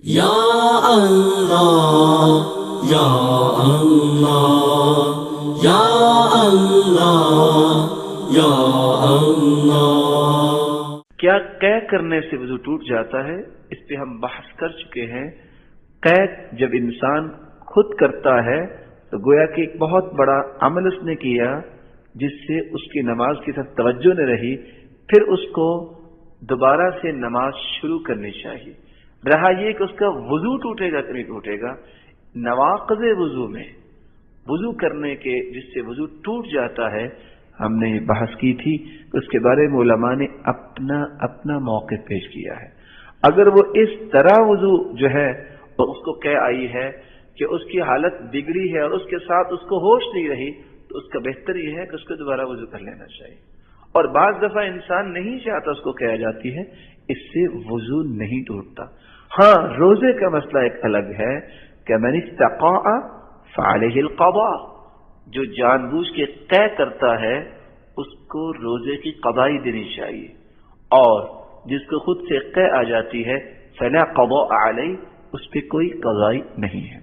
یا اللہ یا اللہ یا اللہ یا اللہ۔ کیا قے کرنے سے وضو ٹوٹ جاتا ہے؟ اس پہ ہم بحث کر چکے ہیں۔ قے جب انسان خود کرتا ہے تو گویا کہ ایک بہت بڑا عمل اس نے کیا جس سے اس کی نماز کی طرف توجہ نہ رہی، پھر اس کو دوبارہ سے نماز شروع کرنی چاہیے۔ رہا یہ کہ اس کا وضو ٹوٹے گا کہ نہیں ٹوٹے گا، نواقض وضو میں وضو کرنے کے جس سے وضو ٹوٹ جاتا ہے ہم نے بحث کی تھی کہ اس کے بارے میں علماء نے اپنا موقف پیش کیا ہے۔ اگر وہ اس طرح وضو جو ہے وہ اس کو کہہ آئی ہے کہ اس کی حالت بگڑی ہے اور اس کے ساتھ اس کو ہوش نہیں رہی، تو اس کا بہتر یہ ہے کہ اس کو دوبارہ وضو کر لینا چاہیے۔ اور بعض دفعہ انسان نہیں چاہتا اس کو کہا جاتی ہے، اس سے وضو نہیں ٹوٹتا۔ ہاں، روزے کا مسئلہ ایک الگ ہے کہ من استقاء فعلیہ القضاء، جو جان بوجھ کے قے کرتا ہے اس کو روزے کی قضائی دینی چاہیے، اور جس کو خود سے قے آ جاتی ہے فلا قضاء علیہ، اس پہ کوئی قضائی نہیں ہے۔